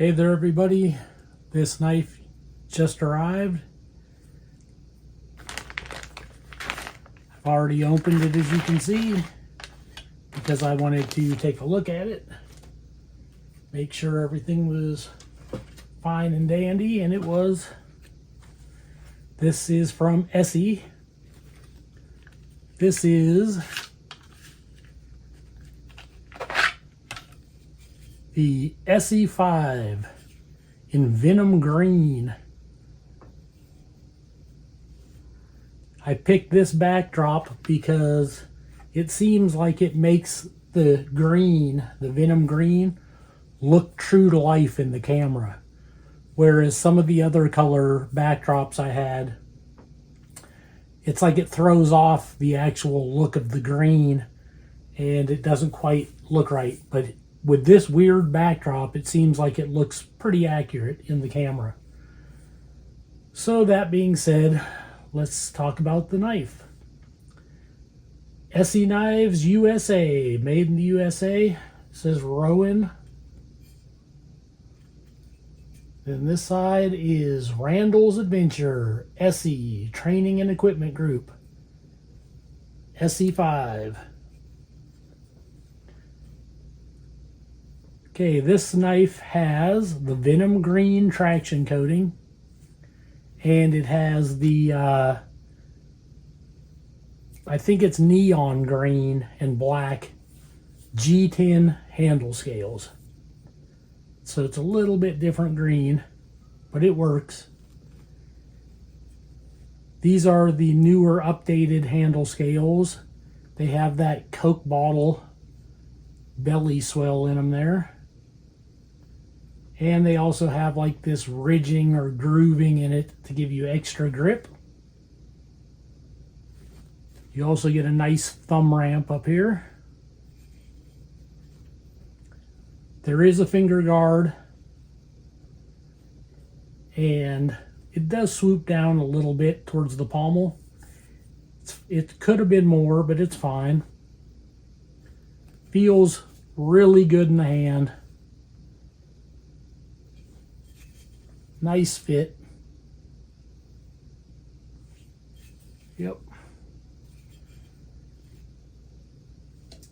Hey there everybody, this knife just arrived. I've already opened it, as you can see, because I wanted to take a look at it, make sure everything was fine and dandy, and it was. This is from ESEE. This is the ESEE 5 in Venom Green. I picked this backdrop because it seems like it makes the green, the Venom Green, look true to life in the camera. Whereas some of the other color backdrops I had, it's like it throws off the actual look of the green and it doesn't quite look right. But with this weird backdrop, it seems like it looks pretty accurate in the camera. So that being said, let's talk about the knife. ESEE Knives USA, made in the USA. It says Rowan. Then this side is Randall's Adventure, ESEE Training and Equipment Group, ESEE 5. Okay, this knife has the Venom Green traction coating, and it has the, I think it's neon green and black G10 handle scales. So it's a little bit different green, but it works. These are the newer updated handle scales. They have that Coke bottle belly swell in them there. And they also have like this ridging or grooving in it to give you extra grip. You also get a nice thumb ramp up here. There is a finger guard, and it does swoop down a little bit towards the pommel. It could have been more, but it's fine. Feels really good in the hand. Nice fit. Yep.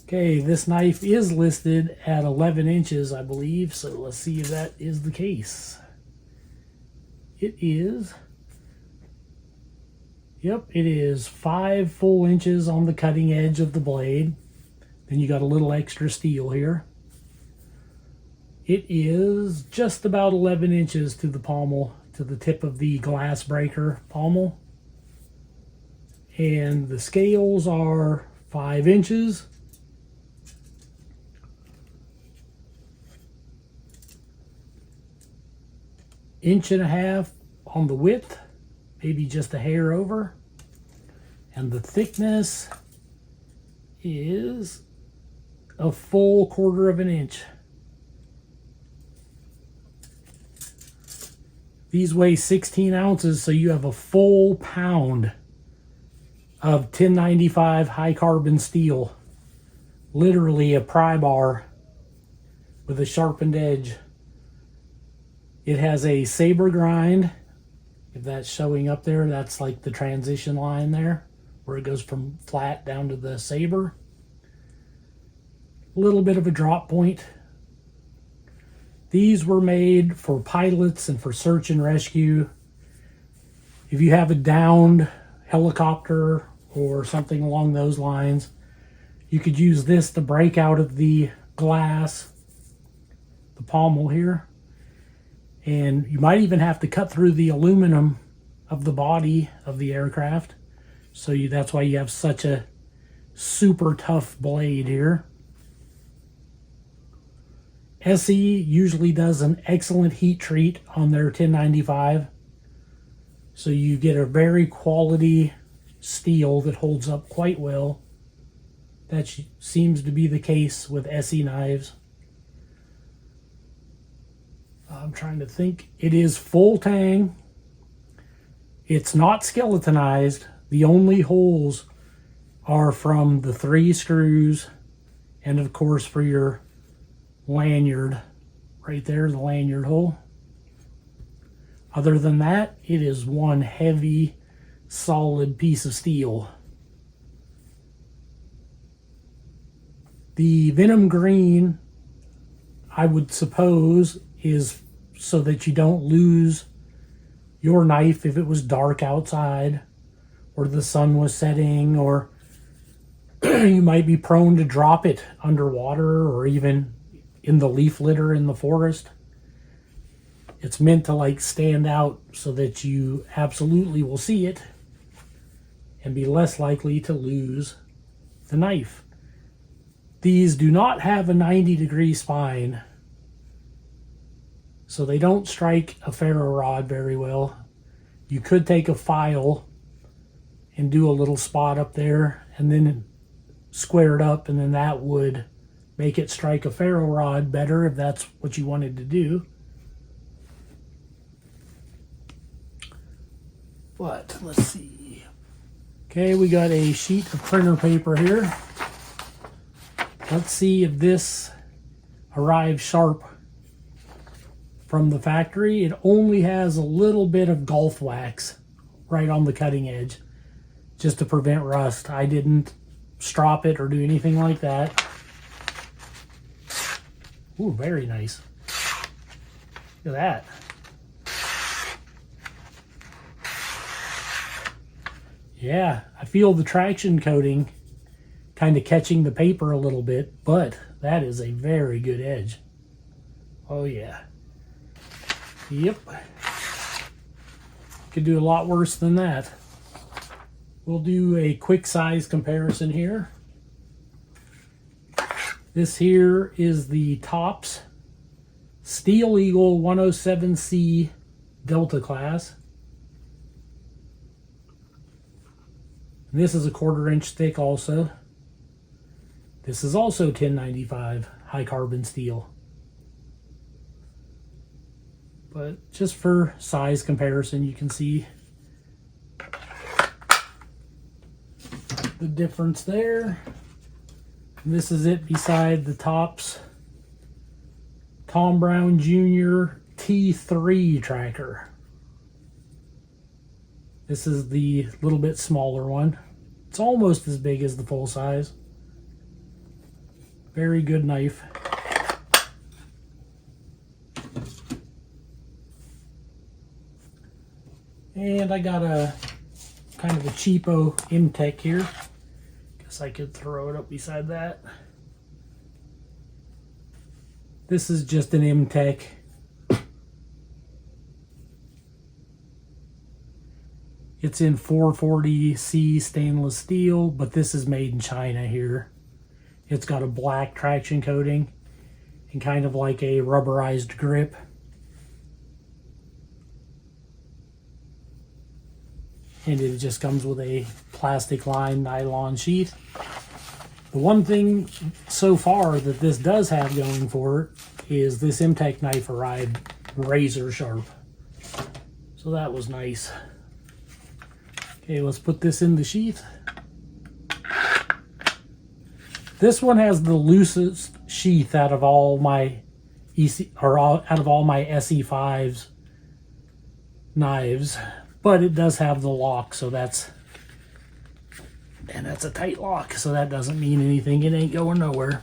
Okay, this knife is listed at 11 inches, I believe, so let's see if that is the case. It is. Yep, it is 5 full inches on the cutting edge of the blade. Then you got a little extra steel here. It is just about 11 inches to the pommel, to the tip of the glass breaker pommel. And the scales are 5 inches. Inch and a half on the width, maybe just a hair over. And the thickness is a full 1/4 of an inch. These weigh 16 ounces, so you have a full pound of 1095 high carbon steel. Literally a pry bar with a sharpened edge. It has a saber grind. If that's showing up there, that's like the transition line there, where it goes from flat down to the saber. A little bit of a drop point. These were made for pilots and for search and rescue. If you have a downed helicopter or something along those lines, you could use this to break out of the glass, the pommel here. And you might even have to cut through the aluminum of the body of the aircraft. So that's why you have such a super tough blade here. ESEE usually does an excellent heat treat on their 1095. So you get a very quality steel that holds up quite well. That seems to be the case with ESEE knives. I'm trying to think. It is full tang. It's not skeletonized. The only holes are from the 3 screws and of course for your lanyard right there, the lanyard hole. Other than that, it is one heavy, solid piece of steel. The Venom Green, I would suppose, is so that you don't lose your knife if it was dark outside or the sun was setting, or you might be prone to drop it underwater or even in the leaf litter in the forest. It's meant to like stand out so that you absolutely will see it and be less likely to lose the knife. These do not have a 90-degree spine, so they don't strike a ferro rod very well. You could take a file and do a little spot up there and then square it up, and then that would make it strike a ferro rod better if that's what you wanted to do. But let's see. Okay, we got a sheet of printer paper here. Let's see if this arrives sharp from the factory. It only has a little bit of golf wax right on the cutting edge, just to prevent rust. I didn't strop it or do anything like that. Ooh, very nice. Look at that. Yeah, I feel the traction coating kind of catching the paper a little bit, but that is a very good edge. Oh yeah. Yep. Could do a lot worse than that. We'll do a quick size comparison here. This here is the Tops Steel Eagle 107C Delta class. And this is a 1/4 inch thick also. This is also 1095 high carbon steel. But just for size comparison, you can see the difference there. And this is it beside the Tops Tom Brown Jr. T3 tracker. This is the little bit smaller one. It's almost as big as the full size. Very good knife. And I got a kind of a cheapo M-Tech here. Guess I could throw it up beside that. This is just an M-Tech. It's in 440C stainless steel, but this is made in China here. It's got a black traction coating and kind of like a rubberized grip. And it just comes with a plastic lined nylon sheath. The one thing so far that this does have going for it is this M-Tech knife arrived razor sharp. So that was nice. Okay, let's put this in the sheath. This one has the loosest sheath out of all my out of all my SE5's knives, but it does have the lock, so that's a tight lock, so that doesn't mean anything. It ain't going nowhere.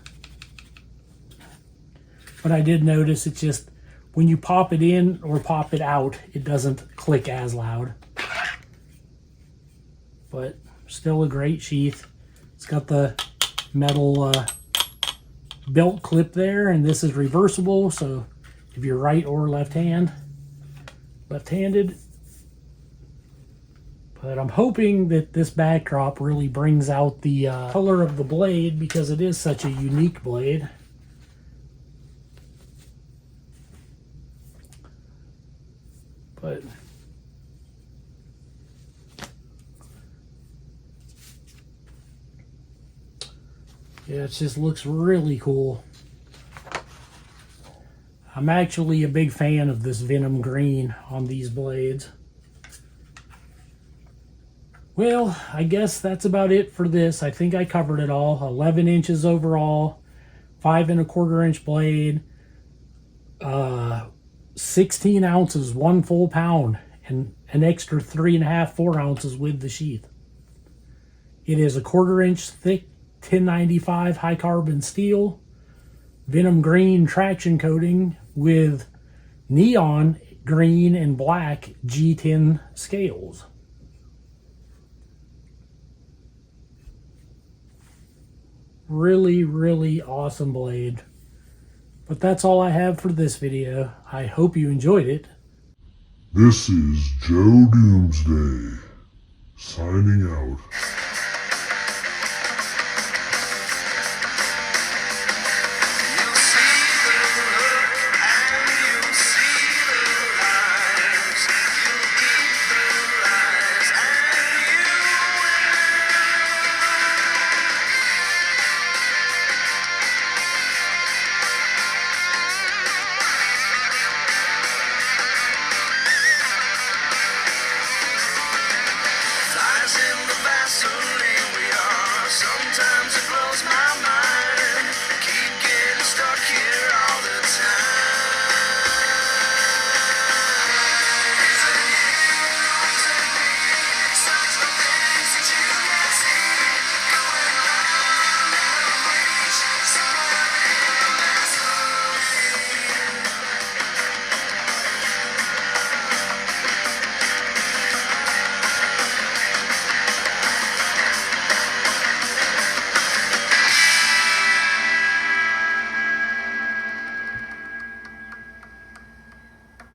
But I did notice it just, when you pop it in or pop it out, it doesn't click as loud. But still a great sheath. It's got the metal belt clip there, and this is reversible, so if you're right or left-handed. But I'm hoping that this backdrop really brings out the color of the blade, because it is such a unique blade. But yeah, it just looks really cool. I'm actually a big fan of this Venom Green on these blades. Well, I guess that's about it for this. I think I covered it all. 11 inches overall, 5 1/4 inch blade, 16 ounces, 1 full pound, and an extra 3.5, 4 ounces with the sheath. It is a 1/4 inch thick 1095 high carbon steel, Venom Green traction coating with neon green and black G10 scales. Really, really awesome blade. But that's all I have for this video. I hope you enjoyed it. This is Joe Doomsday, signing out.